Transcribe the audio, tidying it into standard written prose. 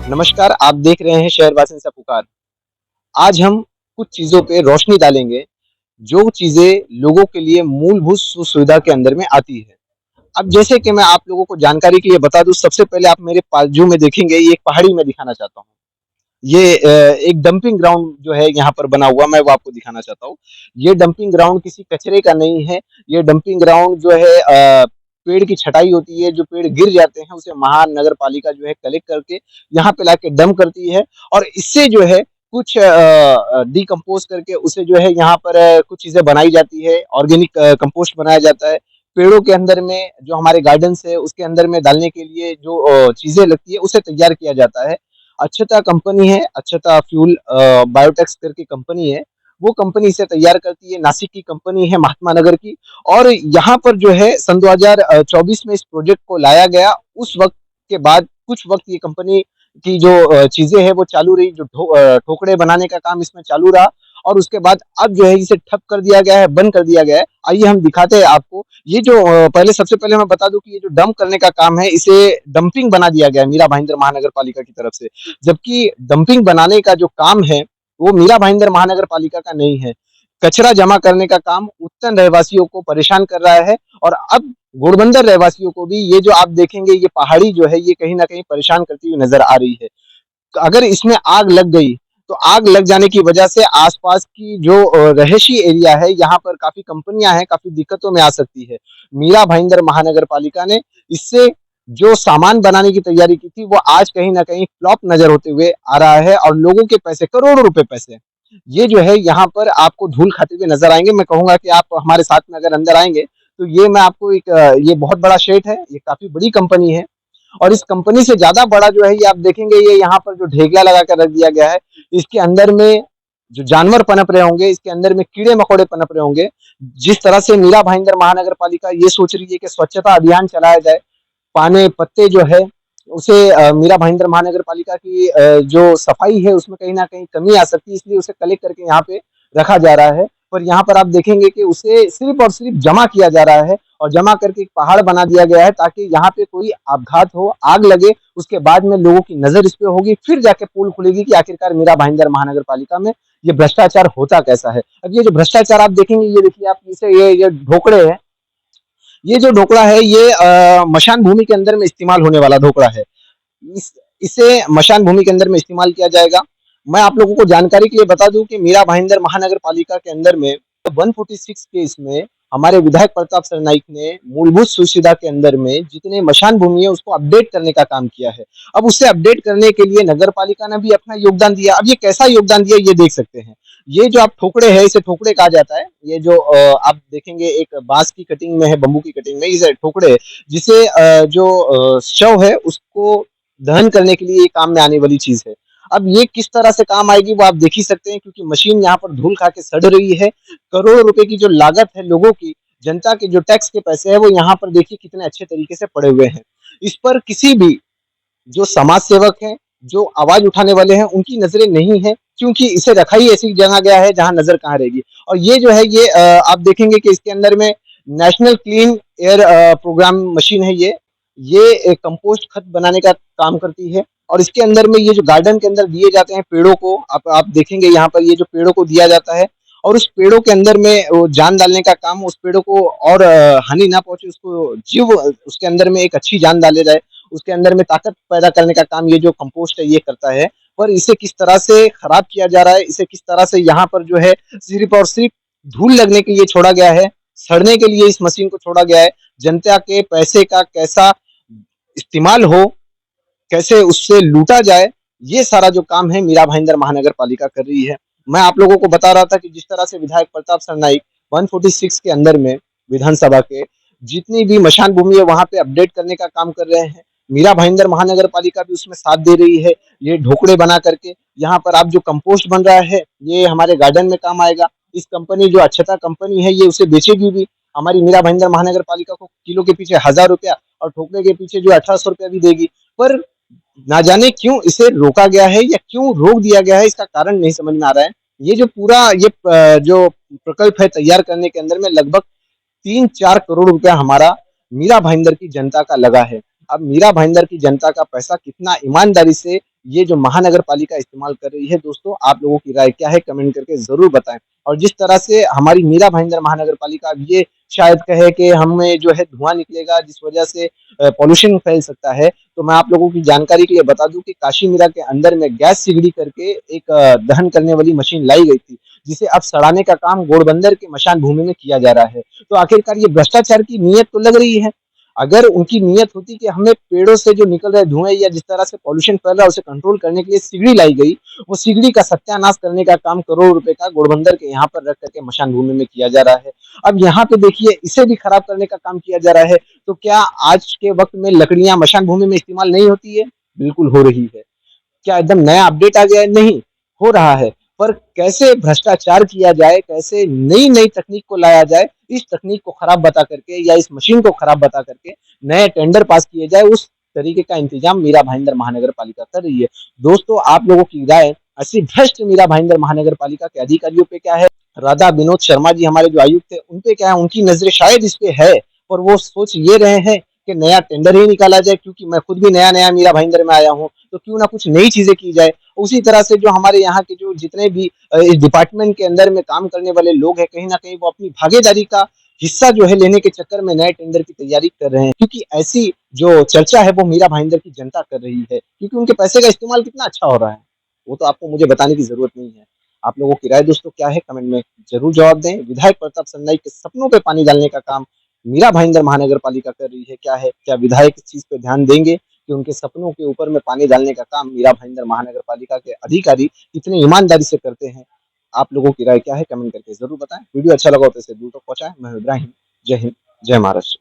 नमस्कार, आप देख रहे हैं शहरवासियों से पुकार। आज हम कुछ चीज़ों पे रोशनी डालेंगे, जो चीज़ें लोगों के लिए मूलभूत सुविधा के अंदर में आती है। अब जैसे कि मैं आप लोगों को जानकारी के लिए बता दूँ, सबसे पहले आप मेरे बाजू में देखेंगे, ये एक पहाड़ी मैं दिखाना चाहता हूँ। ये एक डंपिंग ग्राउंड जो है यहाँ पर बना हुआ, मैं वो आपको दिखाना चाहता हूँ। ये डंपिंग ग्राउंड किसी कचरे का नहीं है, ये डंपिंग ग्राउंड जो है पेड़ की छटाई होती है, जो पेड़ गिर जाते हैं, उसे महानगर पालिका जो है कलेक्ट करके यहाँ पे लाके डंप करती है और इससे जो है कुछ डिकम्पोज़ करके उसे जो है यहाँ पर कुछ चीज़ें बनाई जाती है, ऑर्गेनिक कंपोस्ट बनाया जाता है। पेड़ों के अंदर में जो हमारे गार्डन्स है, उसके अंदर में डालने के लिए जो चीज़ें लगती है, उसे तैयार किया जाता है। अक्षता कंपनी है, अक्षता फ्यूल बायोटेक्स करके कंपनी है, वो कंपनी इसे तैयार करती है, नासिक की कंपनी है महात्मा नगर की और यहाँ पर जो है सन 2024 में इस प्रोजेक्ट को लाया गया, उस वक़्त के बाद कुछ वक़्त ये कंपनी की जो चीज़ें हैं वो चालू रही, जो ठोकरे बनाने का काम इसमें चालू रहा और उसके बाद अब जो है इसे ठप कर दिया गया है, बंद कर दिया गया है। आइए हम दिखाते हैं आपको, ये जो पहले सबसे पहले मैं बता दूँ कि ये जो डंप करने का काम है, इसे डंपिंग बना दिया गया है मीरा भाईंदर महानगर पालिका की तरफ से। जबकि डंपिंग बनाने का जो काम है, वो मीरा भाईंदर महानगर पालिका का नहीं है। कचरा जमा करने का काम उत्तन रहवासियों को परेशान कर रहा है और अब घोड़बंदर रहवासियों को भी ये जो आप देखेंगे, ये पहाड़ी जो है, ये कहीं न कहीं परेशान करती हुई नज़र आ रही है। अगर इसमें आग लग गई, तो आग लग जाने की वजह से आसपास की जो रहायशी एरिया है, यहाँ पर काफ़ी कंपनियाँ हैं, काफ़ी दिक्कतों में आ सकती है। मीरा भाईंदर महानगर पालिका ने इससे जो सामान बनाने की तैयारी की थी, वो आज कहीं न कहीं फ्लॉप नज़र होते हुए आ रहा है और लोगों के पैसे, करोड़ों रुपए पैसे, ये जो है यहाँ पर आपको धूल खाते हुए नज़र आएँगे। मैं कहूँगा कि आप हमारे साथ में अगर अंदर आएँगे, तो ये मैं आपको एक ये बहुत बड़ा शेड है, ये काफ़ी बड़ी कंपनी है। और इस कंपनी से ज्यादा बड़ा जो है ये आप देखेंगे, ये यहाँ पर जो ढेगला लगा कर रख दिया गया है, इसके अंदर में जो जानवर पनप रहे होंगे, इसके अंदर में कीड़े मकोड़े पनप रहे होंगे। जिस तरह से मीरा भाईंदर महानगर पालिका ये सोच रही है कि स्वच्छता अभियान चलाया जाए, पाने पत्ते जो है उसे मीरा भाईंदर महानगर पालिका की जो सफाई है उसमें कहीं ना कहीं कमी आ सकती है, इसलिए उसे कलेक्ट करके यहाँ पे रखा जा रहा है। पर यहाँ पर आप देखेंगे कि उसे सिर्फ और सिर्फ जमा किया जा रहा है और जमा करके एक पहाड़ बना दिया गया है, ताकि यहाँ पे कोई आपघात हो, आग लगे, उसके बाद में लोगों की नजर इस पे होगी, फिर जाके पोल खुलेगी कि आखिरकार मीरा भाईंदर महानगर पालिका में ये भ्रष्टाचार होता कैसा है। अब ये जो भ्रष्टाचार आप देखेंगे, ये देखिए आप, इसे ये ढोकड़े है, ये जो ढोकड़ा है, ये मशान भूमि के अंदर में इस्तेमाल होने वाला ढोकड़ा है। इस इसे मशान भूमि के अंदर में इस्तेमाल किया जाएगा। मैं आप लोगों को जानकारी के लिए बता दूं कि मीरा भाईंदर महानगर पालिका के अंदर में 146 केस में हमारे विधायक प्रताप सरनाईक ने मूलभूत सुविधा के अंदर में जितने मशान भूमि है उसको अपडेट करने का काम किया है। अब उससे अपडेट करने के लिए नगर पालिका ने भी अपना योगदान दिया। अब ये कैसा योगदान दिया, ये देख सकते हैं। ये जो आप ठोकड़े है, इसे ठोकड़े कहा जाता है। ये जो आप देखेंगे एक बांस की कटिंग में है, बम्बू की कटिंग में, इसे ठोकड़े, जिसे जो शव है उसको दहन करने के लिए ये काम में आने वाली चीज है। अब ये किस तरह से काम आएगी वो आप देख ही सकते हैं, क्योंकि मशीन यहाँ पर धूल खा के सड़ रही है। करोड़ों रुपए की जो लागत है, लोगों की, जनता के जो टैक्स के पैसे है, वो यहाँ पर देखिए कितने अच्छे तरीके से पड़े हुए हैं। इस पर किसी भी जो समाज सेवक हैं, जो आवाज उठाने वाले हैं, उनकी नजरें नहीं है, क्योंकि इसे रखा ही ऐसी जगह गया है जहां नजर कहाँ रहेगी। और ये जो है, ये आप देखेंगे कि इसके अंदर में national clean air programme mission है। ये एक कंपोस्ट खत बनाने का काम करती है और इसके अंदर में ये जो गार्डन के अंदर दिए जाते हैं पेड़ों को, आप देखेंगे यहाँ पर ये जो पेड़ों को दिया जाता है और उस पेड़ों के अंदर में वो जान डालने का काम, उस पेड़ों को और हानि ना पहुंचे, उसको जीव उसके अंदर में एक अच्छी जान डाले जाए, उसके अंदर में ताकत पैदा करने का काम ये जो कंपोस्ट है ये करता है। पर इसे किस तरह से खराब किया जा रहा है, इसे किस तरह से यहाँ पर जो है सिर्फ और सिर्फ धूल लगने के लिए छोड़ा गया है, सड़ने के लिए इस मशीन को छोड़ा गया है। जनता के पैसे का कैसा इस्तेमाल हो, कैसे उससे लूटा जाए, ये सारा जो काम है मीरा भाईंदर महानगर पालिका कर रही है। मैं आप लोगों को बता रहा था कि जिस तरह से विधायक प्रताप सरनाईक 146 के अंदर में विधानसभा के जितनी भी मशान भूमि है वहां पे अपडेट करने का काम कर रहे हैं, मीरा भाईंदर महानगर पालिका भी उसमें साथ दे रही है। ये ढोकड़े बना करके यहाँ पर आप जो कंपोस्ट बन रहा है, ये हमारे गार्डन में काम आएगा। इस कंपनी जो अक्षता कंपनी है, ये उसे बेचेगी भी। हमारी मीरा भाईंदर महानगर पालिका को किलो के पीछे 1000 रुपया और ठोकरे के पीछे जो 1800 रुपया भी देगी। पर ना जाने क्यों इसे रोका गया है या क्यों रोक दिया गया है, इसका कारण नहीं समझ में आ रहा है। ये जो पूरा ये जो प्रकल्प है तैयार करने के अंदर में लगभग 3-4 करोड़ रुपया हमारा मीरा भाईंदर की जनता का लगा है। अब मीरा भाईंदर की जनता का पैसा कितना ईमानदारी से ये जो महानगर पालिका इस्तेमाल कर रही है। दोस्तों आप लोगों की राय क्या है, कमेंट करके जरूर बताएं। और जिस तरह से हमारी मीरा भाईंदर महानगर पालिका अब ये शायद कहे कि हमें जो है धुआं निकलेगा जिस वजह से पॉल्यूशन फैल सकता है, तो मैं आप लोगों की जानकारी के लिए बता दूं कि काशी मीरा के अंदर में गैस सिगड़ी करके एक दहन करने वाली मशीन लाई गई थी, जिसे अब सड़ाने का काम घोड़बंदर के मशान भूमि में किया जा रहा है। तो आखिरकार ये भ्रष्टाचार की नीयत तो लग रही है। अगर उनकी नीयत होती कि हमें पेड़ों से जो निकल रहे धुएं या जिस तरह से पॉल्यूशन फैल रहा है उसे कंट्रोल करने के लिए सिगड़ी लाई गई, वो सिगड़ी का सत्यानाश करने का काम करोड़ रुपए का घोड़बंदर के यहाँ पर रख करके मशान भूमि में किया जा रहा है। अब यहाँ पे देखिए इसे भी खराब करने का काम किया जा रहा है। तो क्या आज के वक्त में लकड़ियां मशान भूमि में इस्तेमाल नहीं होती है? बिल्कुल हो रही है। क्या एकदम नया अपडेट आ गया है? नहीं, हो रहा है। पर कैसे भ्रष्टाचार किया जाए, कैसे नई नई तकनीक को लाया जाए, इस तकनीक को खराब बता करके या इस मशीन को खराब बता करके नए टेंडर पास किए जाए, उस तरीके का इंतजाम मीरा भाईंदर महानगर पालिका कर रही है। दोस्तों आप लोगों की राय ऐसी भ्रष्ट मीरा भाईंदर महानगर पालिका के अधिकारियों पे क्या है, राधा विनोद शर्मा जी हमारे जो आयुक्त है उन पे क्या है, उनकी नजरें शायद इस पे है और वो सोच ये रहे हैं कि नया टेंडर ही निकाला जाए, क्योंकि मैं खुद भी नया नया मीरा भाईंदर में आया हूँ, तो क्यों ना कुछ नई चीजें की जाए। उसी तरह से जो हमारे यहाँ के जो जितने भी इस डिपार्टमेंट के अंदर में काम करने वाले लोग हैं, कहीं ना कहीं वो अपनी भागीदारी का हिस्सा जो है लेने के चक्कर में नए टेंडर की तैयारी कर रहे हैं, क्योंकि ऐसी जो चर्चा है वो मीरा भाईंदर की जनता कर रही है, क्योंकि उनके पैसे का इस्तेमाल कितना अच्छा हो रहा है, वो तो आपको मुझे बताने की जरूरत नहीं है। आप लोगों की राय दोस्तों क्या है, कमेंट में जरूर जवाब दें। विधायक प्रताप सरनाईक के सपनों पे पानी डालने का काम मीरा भाईंदर महानगर पालिका कर रही है, क्या है, क्या विधायक इस चीज पे ध्यान देंगे कि उनके सपनों के ऊपर में पानी डालने का काम मीरा भाईंदर महानगर पालिका के अधिकारी इतनी ईमानदारी से करते हैं? आप लोगों की राय क्या है, कमेंट करके जरूर बताएं। वीडियो अच्छा लगा तो इसे दूर तक पहुंचाएं। मैं इब्राहिम, जय हिंद, जय महाराष्ट्र।